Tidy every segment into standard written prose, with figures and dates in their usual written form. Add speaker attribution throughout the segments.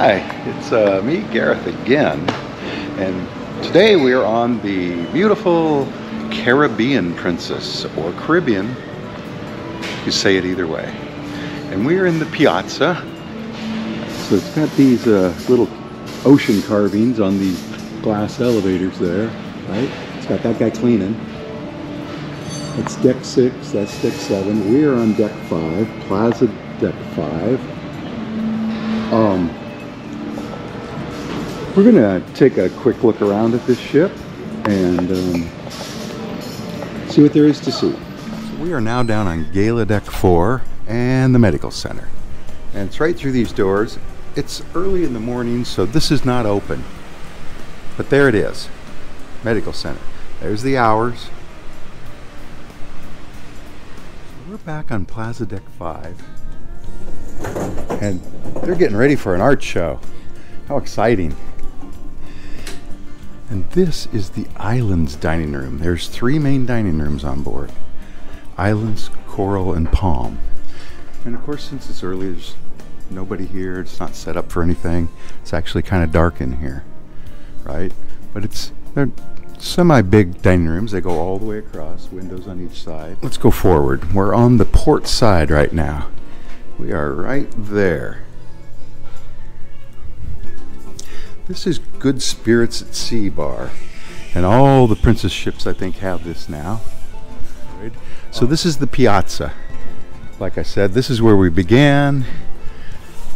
Speaker 1: Hi, it's me, Gareth, again, and today we are on the beautiful Caribbean Princess, or Caribbean, you say it either way. And we're in the Piazza, so it's got these little ocean carvings on these glass elevators there, right? It's got that guy cleaning. That's deck 6, that's deck 7. We are on deck 5, Plaza deck 5. We're gonna take a quick look around at this ship and see what there is to see. So we are now down on Gala Deck 4 and the Medical Center. And it's right through these doors. It's early in the morning, so this is not open. But there it is, Medical Center. There's the hours. We're back on Plaza Deck 5. And they're getting ready for an art show. How exciting. And this is the Islands dining room. There's 3 main dining rooms on board. Islands, Coral, and Palm. And of course, since it's early, there's nobody here. It's not set up for anything. It's actually kind of dark in here, right? But they're semi-big dining rooms. They go all the way across, windows on each side. Let's go forward. We're on the port side right now. We are right there. This is Good Spirits at Sea bar, and all the Princess ships I think have this now. So this is the Piazza. Like I said, this is where we began.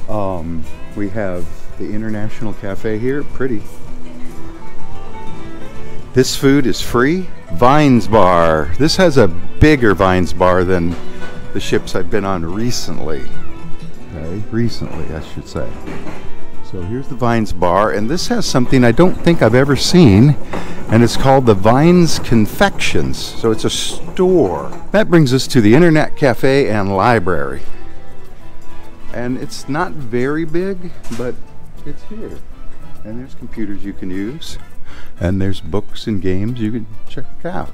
Speaker 1: We have the International Cafe here, pretty. This food is free. Vines Bar. This has a bigger Vines Bar than the ships I've been on recently. Okay, recently I should say. So here's the Vines Bar, and this has something I don't think I've ever seen, and it's called the Vines Confections. So it's a store. That brings us to the Internet Cafe and Library. And it's not very big, but it's here. And there's computers you can use, and there's books and games you can check out.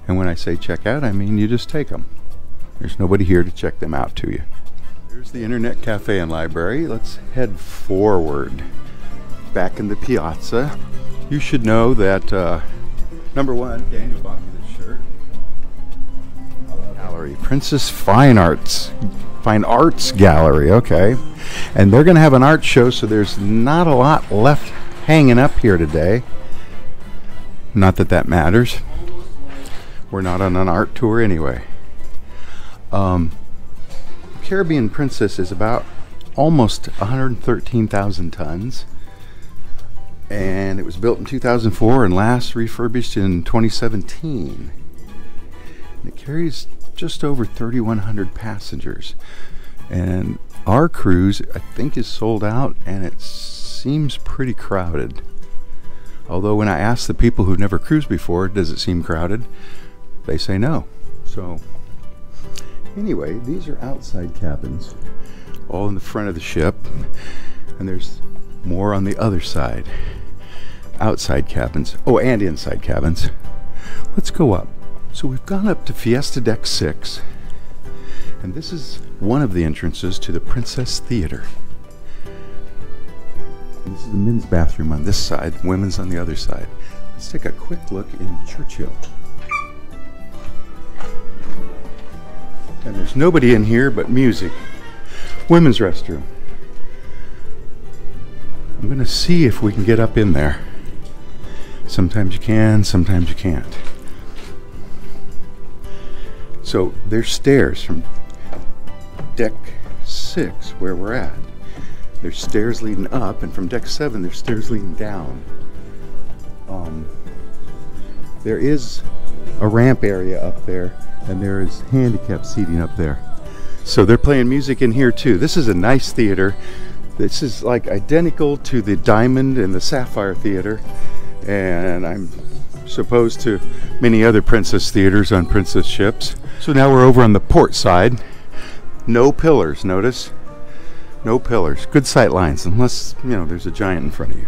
Speaker 1: And when I say check out, I mean you just take them. There's nobody here to check them out to you. Here's the Internet Cafe and Library. Let's head forward. Back in the Piazza. You should know that, number one, Daniel bought me this shirt. Gallery, Princess Fine Arts Gallery, okay. And they're going to have an art show, so there's not a lot left hanging up here today. Not that that matters. We're not on an art tour anyway. Caribbean Princess is about almost 113,000 tons, and it was built in 2004 and last refurbished in 2017. And it carries just over 3,100 passengers, and our cruise I think is sold out, and it seems pretty crowded. Although when I ask the people who've never cruised before, does it seem crowded, they say no. So anyway, these are outside cabins, all in the front of the ship, and there's more on the other side. Outside cabins, oh, and inside cabins. Let's go up. So we've gone up to Fiesta Deck 6, and this is one of the entrances to the Princess Theater. And this is the men's bathroom on this side, women's on the other side. Let's take a quick look in Churchill. And there's nobody in here but music. Women's restroom. I'm gonna see if we can get up in there. Sometimes you can, sometimes you can't. So there's stairs from deck 6 where we're at. There's stairs leading up, and from deck 7 there's stairs leading down. There is a ramp area up there, and there is handicap seating up there. So they're playing music in here too. This is a nice theater. This is like identical to the Diamond and the Sapphire Theater, and I'm supposed to many other Princess theaters on Princess ships. So now we're over on the port side. No pillars, notice? No pillars. Good sight lines, unless, you know, there's a giant in front of you.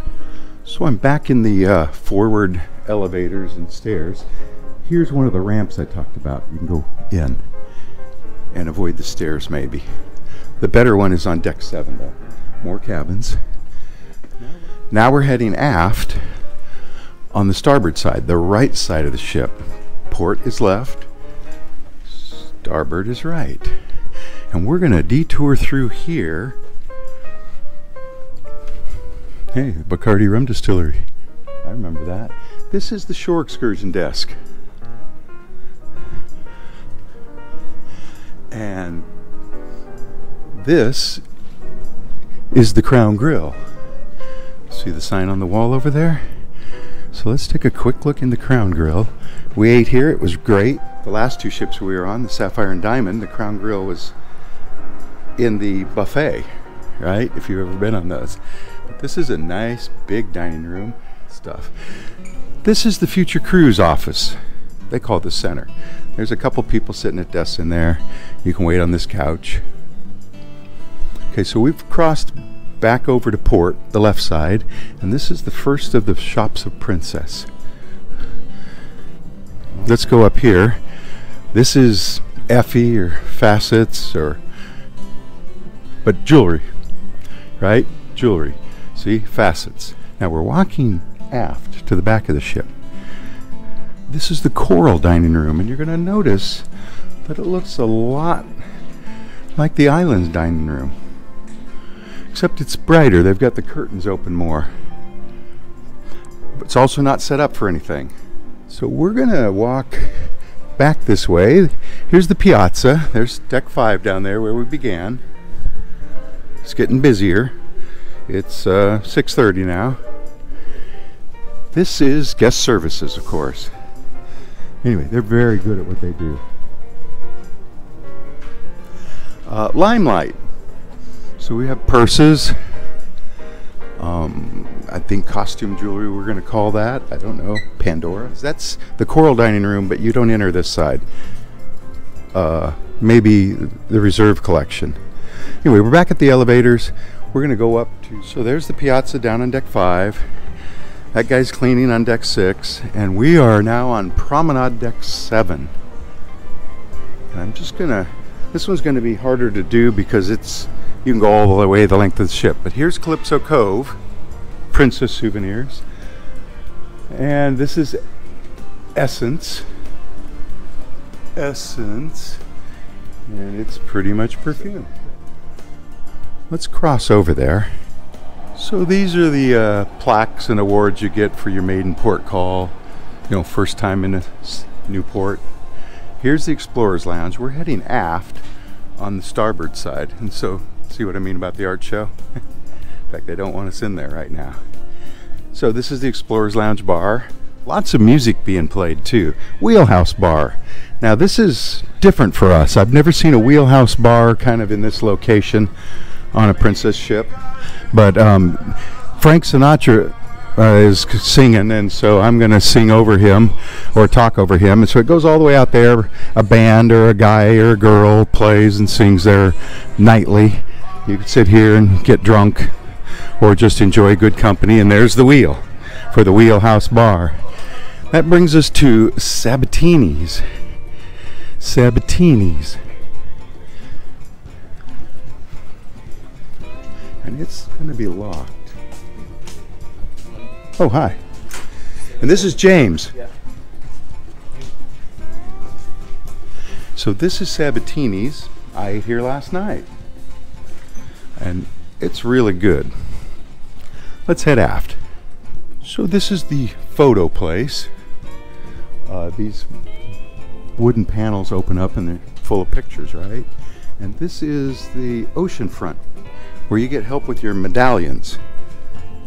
Speaker 1: So I'm back in the forward elevators and stairs. Here's one of the ramps I talked about. You can go in and avoid the stairs maybe. The better one is on deck 7 though. More cabins. Now we're heading aft on the starboard side, the right side of the ship. Port is left, starboard is right. And we're going to detour through here. Hey, the Bacardi Rum Distillery. I remember that. This is the shore excursion desk. And this is the Crown Grill. See the sign on the wall over there? So let's take a quick look in the Crown Grill. We ate here, it was great. The last two ships we were on, the Sapphire and Diamond, the Crown Grill was in the buffet, right? If you've ever been on those. But this is a nice big dining room stuff. This is the Future Cruise office. They call it the center. There's a couple people sitting at desks in there. You can wait on this couch. Okay, so we've crossed back over to port, the left side, and this is the first of the shops of Princess. Let's go up here. This is Effie or facets but jewelry, right? Jewelry. See, facets. Now we're walking aft to the back of the ship. This is the Coral dining room, and you're going to notice that it looks a lot like the Islands dining room, except it's brighter. They've got the curtains open more. But it's also not set up for anything. So we're going to walk back this way. Here's the piazza. There's deck 5 down there where we began. It's getting busier. It's 6:30 now. This is guest services, of course. Anyway, they're very good at what they do. Limelight. So we have purses. I think costume jewelry we're going to call that. I don't know. Pandora. That's the Coral dining room, but you don't enter this side. Maybe the reserve collection. Anyway, we're back at the elevators. We're going to go up to... So there's the piazza down on deck 5. That guy's cleaning on deck 6. And we are now on promenade deck 7. And I'm just going to... This one's going to be harder to do because it's... You can go all the way the length of the ship. But here's Calypso Cove. Princess souvenirs. And this is Essence. Essence. And it's pretty much perfume. Let's cross over there. So these are the plaques and awards you get for your maiden port call. You know, first time in a new port. Here's the Explorer's Lounge. We're heading aft on the starboard side. And so, see what I mean about the art show? In fact, they don't want us in there right now. So this is the Explorer's Lounge bar. Lots of music being played too. Wheelhouse bar. Now this is different for us. I've never seen a wheelhouse bar kind of in this location on a Princess ship. But Frank Sinatra is singing, and so I'm going to sing over him or talk over him. And so it goes all the way out there. A band or a guy or a girl plays and sings there nightly. You can sit here and get drunk or just enjoy good company. And there's the wheel for the Wheelhouse Bar. That brings us to Sabatini's. Sabatini's. And it's going to be locked. Oh, hi. And this is James. So this is Sabatini's. I ate here last night. And it's really good. Let's head aft. So this is the photo place. These wooden panels open up and they're full of pictures, right? And this is the oceanfront, where you get help with your medallions.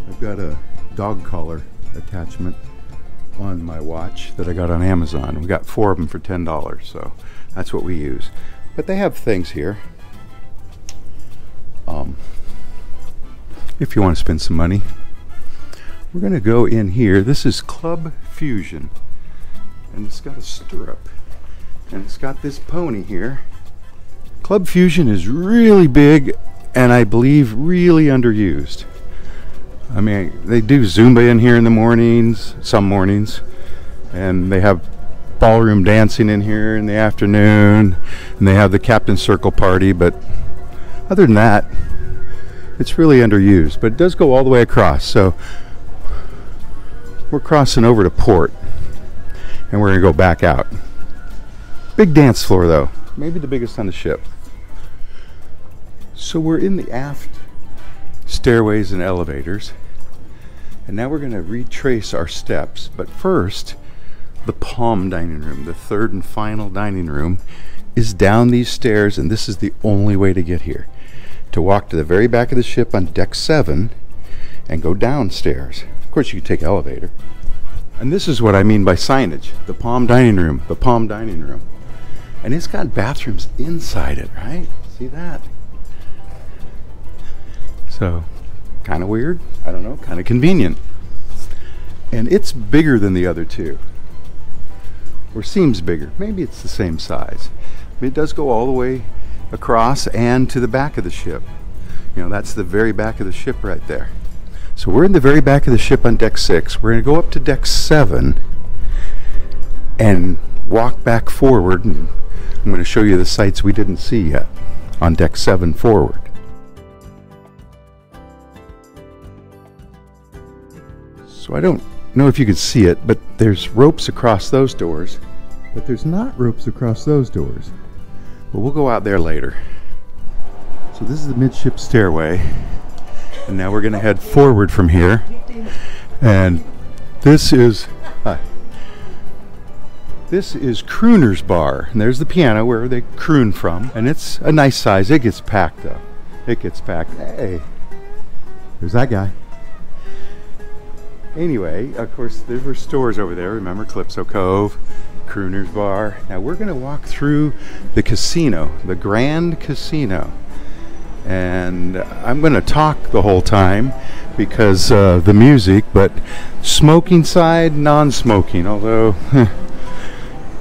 Speaker 1: I've got a dog collar attachment on my watch that I got on Amazon. We got 4 of them for $10, so that's what we use. But they have things here. If you want to spend some money. We're going to go in here. This is Club Fusion. And it's got a stirrup. And it's got this pony here. Club Fusion is really big and I believe really underused. I mean, they do Zumba in here in the mornings, some mornings. And they have ballroom dancing in here in the afternoon. And they have the Captain Circle party. But other than that, It's really underused, but it does go all the way across. So we're crossing over to port, and we're going to go back out. Big dance floor, though. Maybe the biggest on the ship. So we're in the aft stairways and elevators, and now we're going to retrace our steps. But first, the Palm dining room, the third and final dining room, is down these stairs, and this is the only way to get here. To walk to the very back of the ship on deck 7 and go downstairs. Of course, you can take elevator. And this is what I mean by signage. The Palm dining room, the Palm dining room. And it's got bathrooms inside it, right? See that? So, kind of weird, I don't know, kind of convenient. And it's bigger than the other two. Or seems bigger. Maybe it's the same size. It does go all the way across and to the back of the ship. You know, that's the very back of the ship right there. So we're in the very back of the ship on deck 6. We're going to go up to deck 7 and walk back forward. And I'm going to show you the sights we didn't see yet on deck 7 forward. So I don't know if you can see it, but there's ropes across those doors, but there's not ropes across those doors. But we'll go out there later. So this is the midship stairway, and now we're going to head forward from here. And this is Crooner's Bar, and there's the piano where they croon from, and it's a nice size. It gets packed up. It gets packed. Hey, there's that guy. Anyway, of course, there were stores over there. Remember Calypso Cove, Crooner's Bar. Now we're going to walk through the casino, the Grand Casino. And I'm going to talk the whole time because the music, but smoking side, non-smoking, although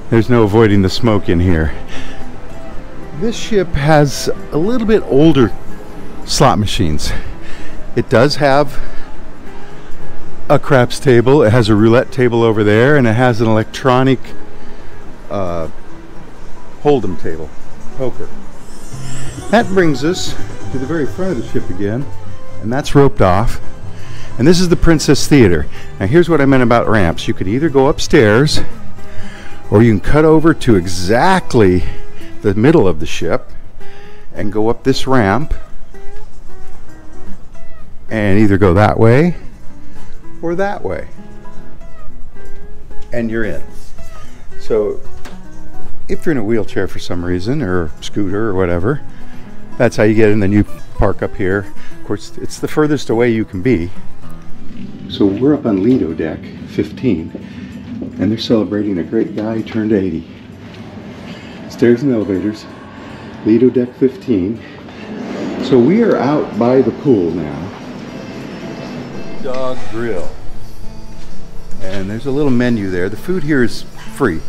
Speaker 1: there's no avoiding the smoke in here. This ship has a little bit older slot machines. It does have a craps table, it has a roulette table over there, and it has an electronic hold'em table, poker. That brings us to the very front of the ship again, and that's roped off. And this is the Princess Theater. Now here's what I meant about ramps. You could either go upstairs, or you can cut over to exactly the middle of the ship and go up this ramp and either go that way or that way, and you're in. So if you're in a wheelchair for some reason, or a scooter or whatever, that's how you get in. Then you park up here. Of course, it's the furthest away you can be. So we're up on Lido deck 15, and they're celebrating a great guy who turned 80. Stairs and elevators, Lido deck 15. So we are out by the pool now. Dog Grill, and there's a little menu there. The food here is free: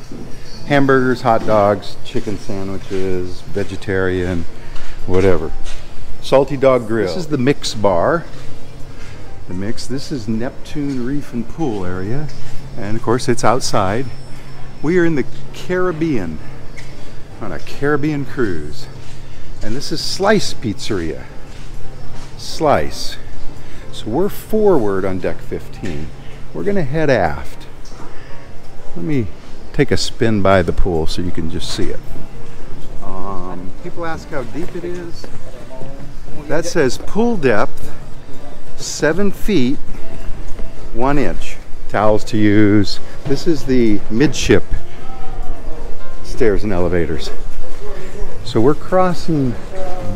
Speaker 1: hamburgers, hot dogs, chicken sandwiches, vegetarian, whatever. Salty Dog Grill. This is the Mix Bar. The Mix. This is Neptune Reef and Pool area, and of course it's outside. We are in the Caribbean on a Caribbean cruise, and this is Slice Pizzeria. Slice. So we're forward on deck 15. We're going to head aft. Let me take a spin by the pool so you can just see it. People ask how deep it is. That says pool depth 7 feet 1 inch. Towels to use. This is the midship stairs and elevators. So we're crossing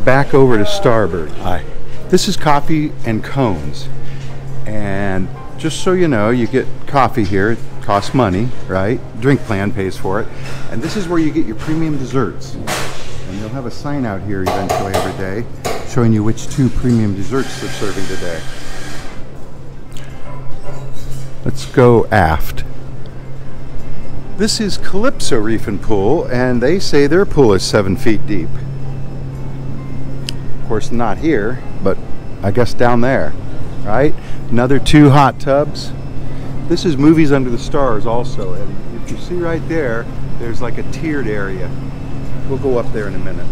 Speaker 1: back over to starboard. This is coffee and cones, and just so you know, you get coffee here. It costs money, right? Drink plan pays for it, and this is where you get your premium desserts. And they'll have a sign out here eventually every day showing you which 2 premium desserts they're serving today. Let's go aft. This is Calypso Reef and Pool, and they say their pool is 7 feet deep. Of course, not here, but I guess down there, right? Another 2 hot tubs. This is Movies Under the Stars also, and if you see right there, there's like a tiered area. We'll go up there in a minute.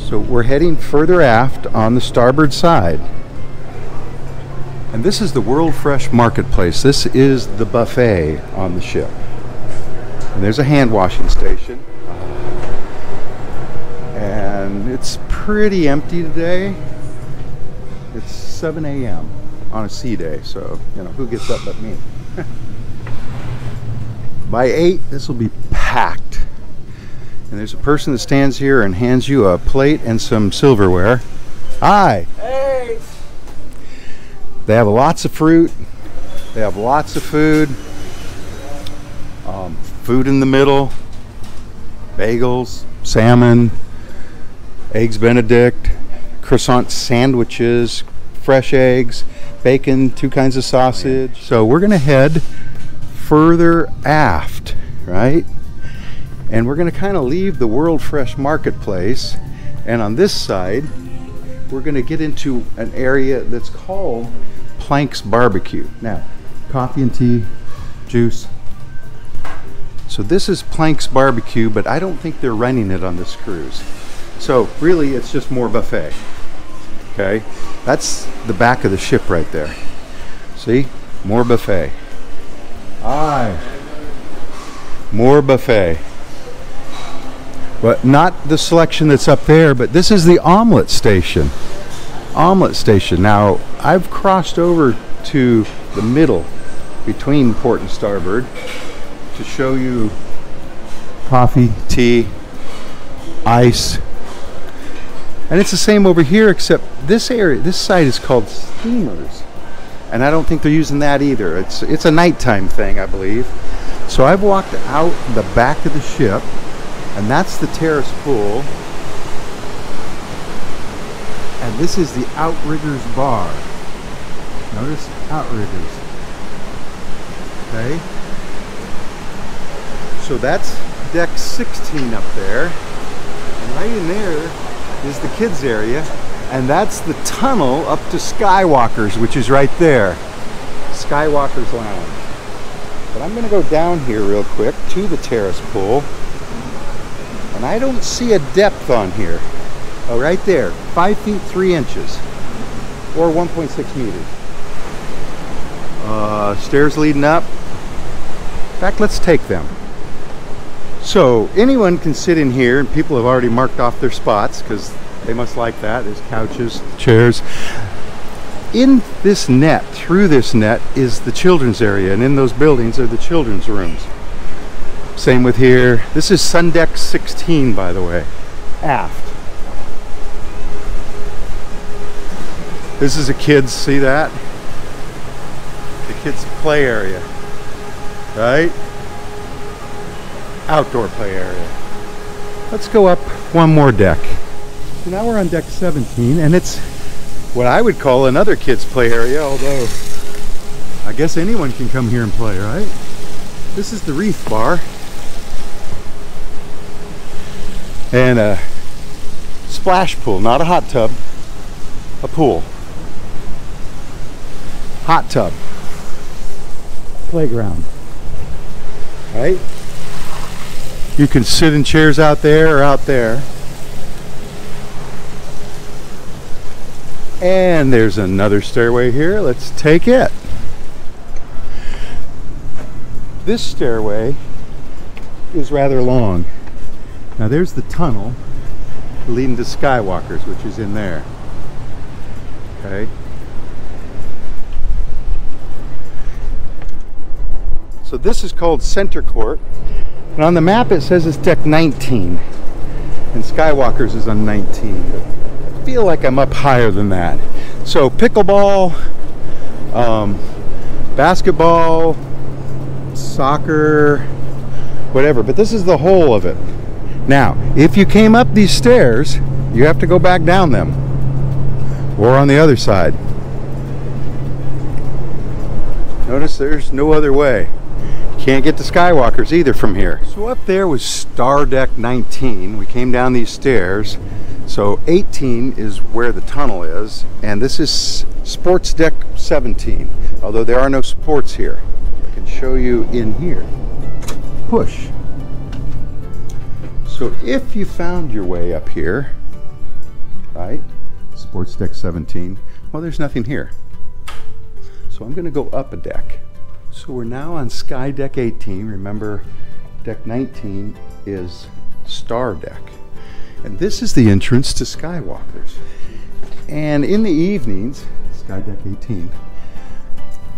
Speaker 1: So we're heading further aft on the starboard side. And this is the World Fresh Marketplace. This is the buffet on the ship. And there's a hand washing station. And it's pretty empty today. It's 7 a.m. on a sea day, so you know, who gets up but me? By 8, this will be packed. And there's a person that stands here and hands you a plate and some silverware. Hi.
Speaker 2: Hey.
Speaker 1: They have lots of fruit. They have lots of food. Food in the middle. Bagels, salmon, eggs Benedict, croissant sandwiches, fresh eggs, bacon, 2 kinds of sausage. So we're going to head further aft, right? And we're going to kind of leave the World Fresh Marketplace. And on this side, we're going to get into an area that's called Plank's Barbecue. Now, coffee and tea, juice. So this is Plank's Barbecue, but I don't think they're running it on this cruise. So really, it's just more buffet. Okay, that's the back of the ship right there. See, more buffet. Aye, more buffet. But not the selection that's up there, but this is the omelet station. Omelet station. Now, I've crossed over to the middle between port and starboard to show you coffee, tea, ice. And it's the same over here, except this area, this side is called steamers. And I don't think they're using that either. It's a nighttime thing, I believe. So I've walked out the back of the ship, and that's the terrace pool. And this is the Outriggers bar. Notice Outriggers. Okay. So that's deck 16 up there. And right in there is the kids area. And that's the tunnel up to Skywalker's, which is right there. Skywalker's Lounge. But I'm going to go down here real quick to the terrace pool. And I don't see a depth on here. Oh, right there, 5 feet 3 inches, or 1.6 meters. Stairs leading up. In fact, let's take them. So anyone can sit in here, and people have already marked off their spots because they must like that. There's couches, chairs. In this net, through this net, is the children's area, and in those buildings are the children's rooms. Same with here. This is Sun Deck 16, by the way, aft. This is a kids, see that? The kids' play area, right? Outdoor play area. Let's go up one more deck. So now we're on deck 17, and it's what I would call another kids' play area, although I guess anyone can come here and play, right? This is the Reef Bar. And a splash pool, not a hot tub, a pool. Hot tub. Playground. Right? You can sit in chairs out there or out there. And there's another stairway here. Let's take it. This stairway is rather long. Now there's the tunnel leading to Skywalker's, which is in there. Okay. So this is called Center Court. And on the map it says it's deck 19. And Skywalker's is on 19. I feel like I'm up higher than that. So pickleball, basketball, soccer, whatever. But this is the whole of it. Now, if you came up these stairs, you have to go back down them. Or on the other side. Notice there's no other way. Can't get to Skywalker's either from here. So up there was Star Deck 19. We came down these stairs. So 18 is where the tunnel is, and this is Sports Deck 17. Although there are no sports here. I can show you in here. Push. So if you found your way up here, right? Sports deck 17. Well, there's nothing here. So I'm going to go up a deck. So we're now on Sky Deck 18. Remember, Deck 19 is Star Deck. And this is the entrance to Skywalkers. And in the evenings, Sky Deck 18,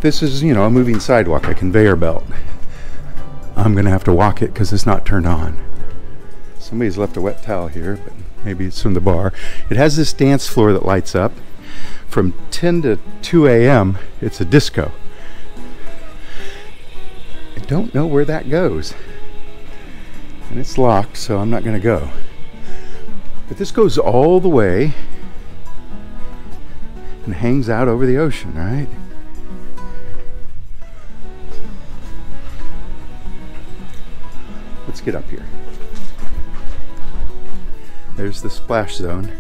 Speaker 1: this is, you know, a moving sidewalk, a conveyor belt. I'm going to have to walk it because it's not turned on. Somebody's left a wet towel here, but maybe it's from the bar. It has this dance floor that lights up. From 10 to 2 a.m., it's a disco. I don't know where that goes. And it's locked, so I'm not going to go. But this goes all the way and hangs out over the ocean, right? Let's get up here. There's the splash zone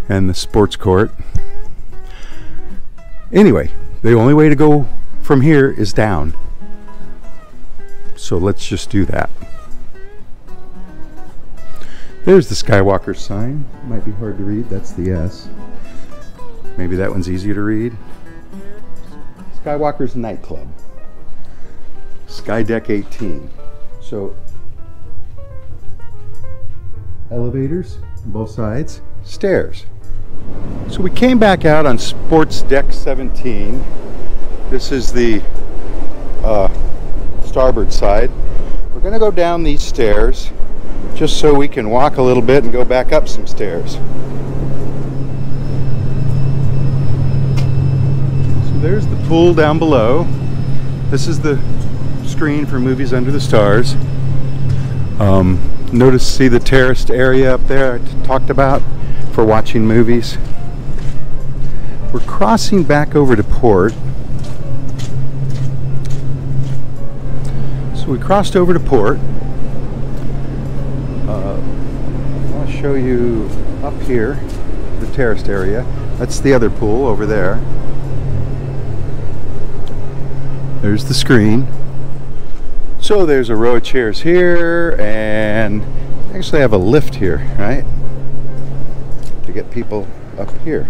Speaker 1: and the sports court. Anyway, the only way to go from here is down. So let's just do that. There's the Skywalker sign. Might be hard to read. That's the S. Maybe that one's easier to read. Skywalker's Nightclub. Sky Deck 18. So elevators on both sides, stairs. So we came back out on Sports Deck 17. This is the starboard side. We're going to go down these stairs just so we can walk a little bit and go back up some stairs. So there's the pool down below. This is the screen for Movies Under the Stars. See the terraced area up there I talked about for watching movies. We're crossing back over to port. So we crossed over to port. I'll show you up here, the terraced area. That's the other pool over there. There's the screen. So there's a row of chairs here, and actually have a lift here, right? To get people up here.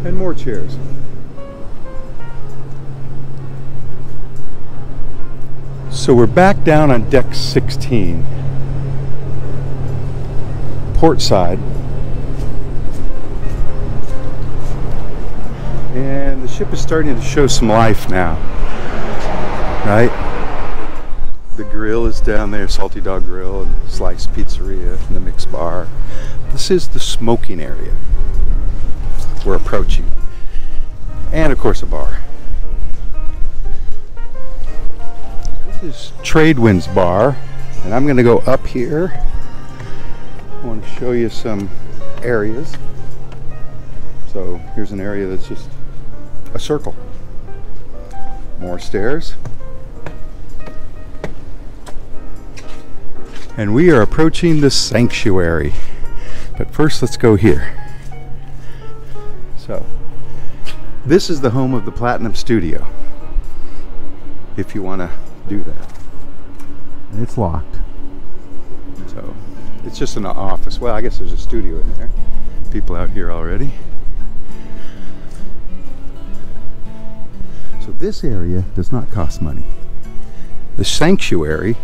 Speaker 1: And more chairs. So we're back down on deck 16. Port side. And the ship is starting to show some life now. Right? The grill is down there, Salty Dog Grill and Slice Pizzeria and the Mix Bar. This is the smoking area we're approaching. And of course a bar. This is Tradewinds Bar, and I'm going to go up here. I want to show you some areas. So here's an area that's just a circle. More stairs. And we are approaching the sanctuary. But first let's go here. So, this is the home of the Platinum Studio. If you want to do that. And it's locked. So, it's just an office. Well, I guess there's a studio in there. People out here already. So this area does not cost money. The sanctuary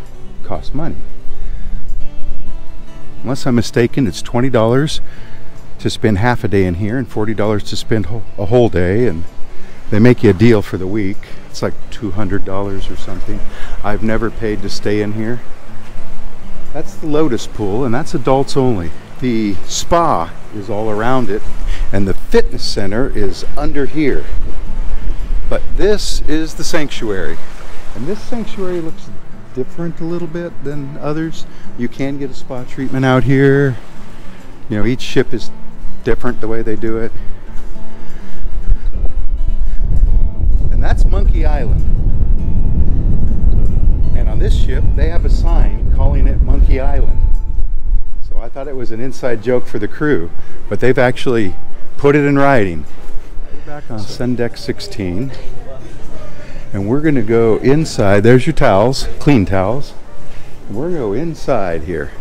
Speaker 1: costs money. Unless I'm mistaken, it's $20 to spend half a day in here and $40 to spend a whole day, and they make you a deal for the week. It's like $200 or something. I've never paid to stay in here. That's the Lotus Pool, and that's adults only. The spa is all around it, and the fitness center is under here. But this is the sanctuary, and this sanctuary looks different a little bit than others. You can get a spa treatment out here. You know, each ship is different the way they do it. And that's Monkey Island. And on this ship, they have a sign calling it Monkey Island. So I thought it was an inside joke for the crew, but they've actually put it in writing. We're back on Sun Deck 16. And we're going to go inside. There's your towels, clean towels. And we're going to go inside here.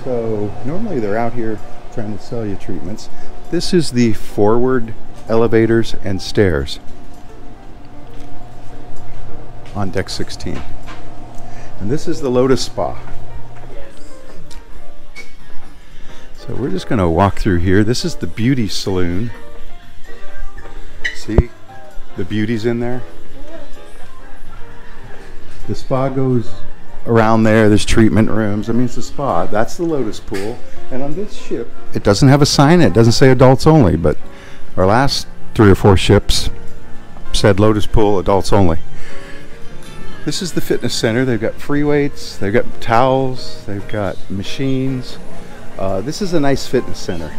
Speaker 1: So normally they're out here trying to sell you treatments. This is the forward elevators and stairs on deck 16. And this is the Lotus Spa. So we're just going to walk through here. This is the beauty saloon. See the beauties in there? The spa goes around there. There's treatment rooms. I mean, it's a spa. That's the Lotus Pool. And on this ship, it doesn't have a sign. It doesn't say adults only, but our last 3 or 4 ships said Lotus Pool, adults only. This is the fitness center. They've got free weights, they've got towels, they've got machines. This is a nice fitness center.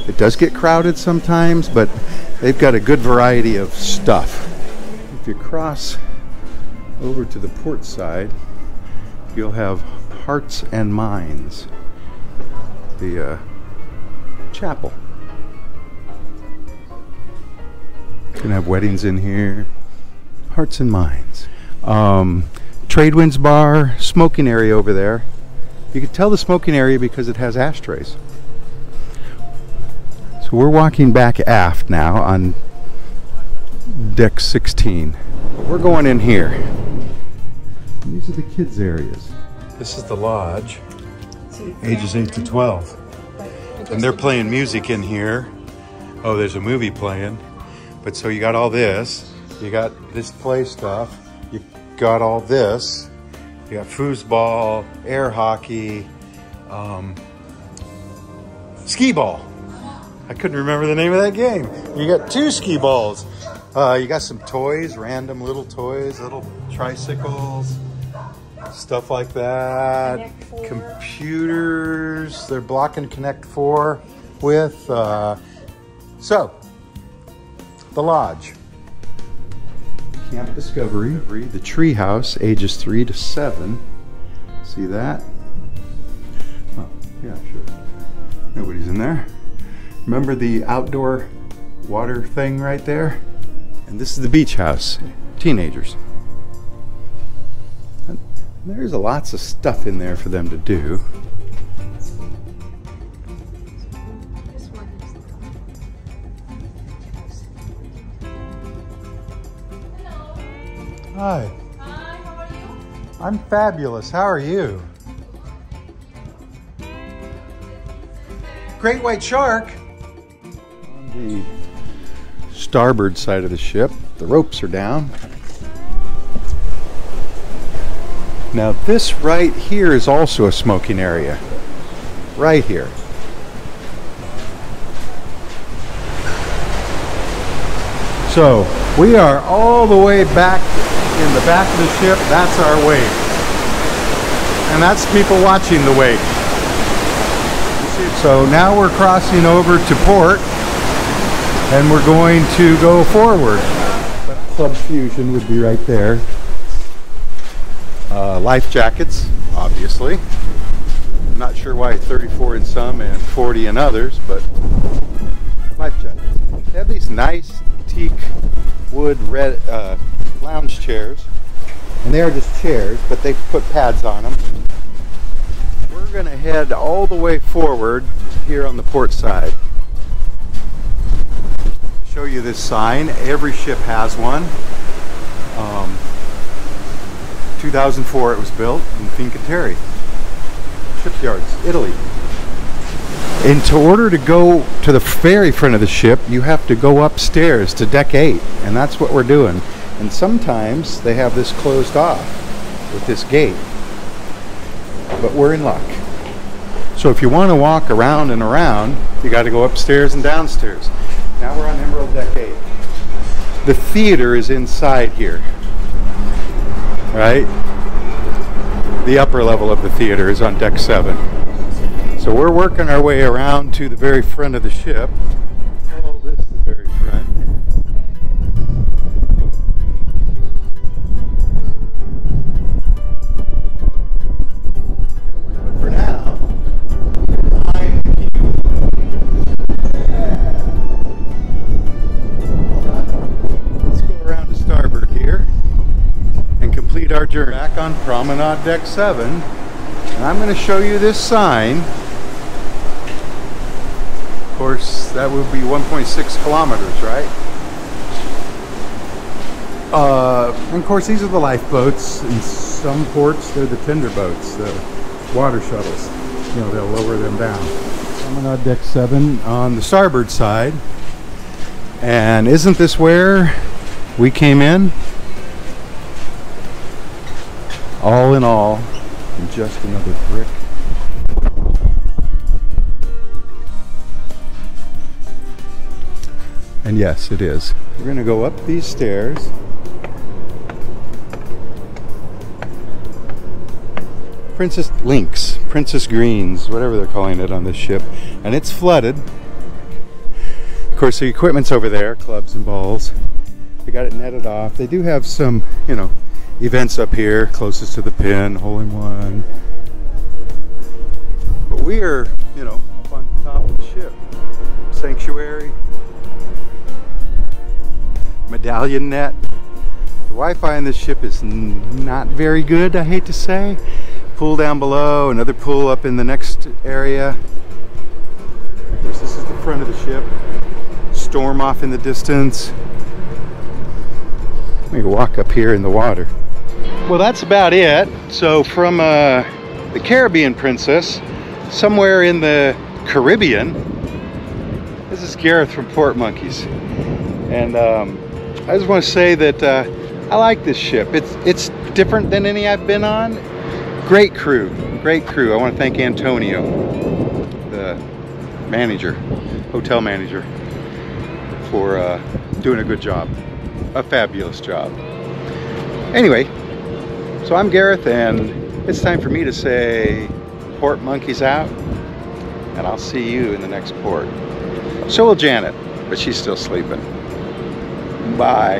Speaker 1: It does get crowded sometimes, but they've got a good variety of stuff. If you cross over to the port side, you'll have Hearts and Minds, the chapel. You can have weddings in here. Hearts and Minds. Tradewinds Bar, smoking area over there. You can tell the smoking area because it has ashtrays. So we're walking back aft now on deck 16. We're going in here. These are the kids' areas. This is the lodge, ages 8 to 12. And they're playing music in here. Oh, there's a movie playing. But so you got all this. You got this play stuff. You got all this. You got foosball, air hockey, skee ball. I couldn't remember the name of that game. You got 2 skee balls. You got some toys, random little toys, little tricycles, stuff like that. Computers, they're blocking Connect 4 with. So, the lodge. Camp Discovery, the tree house, ages 3 to 7. See that? Oh, yeah, sure. Nobody's in there. Remember the outdoor water thing right there? And this is the beach house, teenagers. And there's lots of stuff in there for them to do. Hi.
Speaker 2: Hi, how are you?
Speaker 1: I'm fabulous. How are you? Great white shark. On the starboard side of the ship, the ropes are down. Now this right here is also a smoking area. Right here. So we are all the way back in the back of the ship. That's our wake. And that's people watching the wake. So now we're crossing over to port and we're going to go forward. Club Fusion would be right there. Life jackets, obviously. I'm not sure why 34 in some and 40 in others, but life jackets. They have these nice teak wood red lounge chairs, and they are just chairs, but they put pads on them. We're going to head all the way forward here on the port side. Show you this sign. Every ship has one. 2004 it was built in Fincantieri shipyards, Italy. And to order to go to the very front of the ship, you have to go upstairs to deck 8, and that's what we're doing. And sometimes they have this closed off with this gate, but we're in luck. So if you want to walk around and around, you got to go upstairs and downstairs. Now we're on Emerald Deck 8. The theater is inside here, right? The upper level of the theater is on deck 7. So we're working our way around to the very front of the ship. Oh, this is the very front. But for now, let's go around to starboard here and complete our journey back on Promenade Deck 7. And I'm going to show you this sign. Of course, that would be 1.6 kilometers, right? And of course, these are the lifeboats. In some ports, they're the tender boats, the water shuttles. You know, they'll lower them down. I'm on deck 7 on the starboard side. And isn't this where we came in? All in all, just another brick. And yes, it is. We're going to go up these stairs. Princess Links, Princess Greens, whatever they're calling it on this ship. And it's flooded. Of course, the equipment's over there, clubs and balls. They got it netted off. They do have some, you know, events up here, closest to the pin, hole-in-one. But we are, you know, up on top of the ship. Sanctuary. Medallion net. The Wi-Fi on this ship is not very good, I hate to say. Pool down below, another pool up in the next area. Of course, this is the front of the ship. Storm off in the distance. Let me walk up here in the water. Well, that's about it. So from the Caribbean Princess, somewhere in the Caribbean, this is Gareth from Port Monkeys. And I just want to say that I like this ship. It's different than any I've been on. Great crew, great crew. I want to thank Antonio, the manager, hotel manager, for doing a good job, a fabulous job. Anyway, so I'm Gareth, and it's time for me to say Port Monkeys out, and I'll see you in the next port. So will Janet, but she's still sleeping. Bye.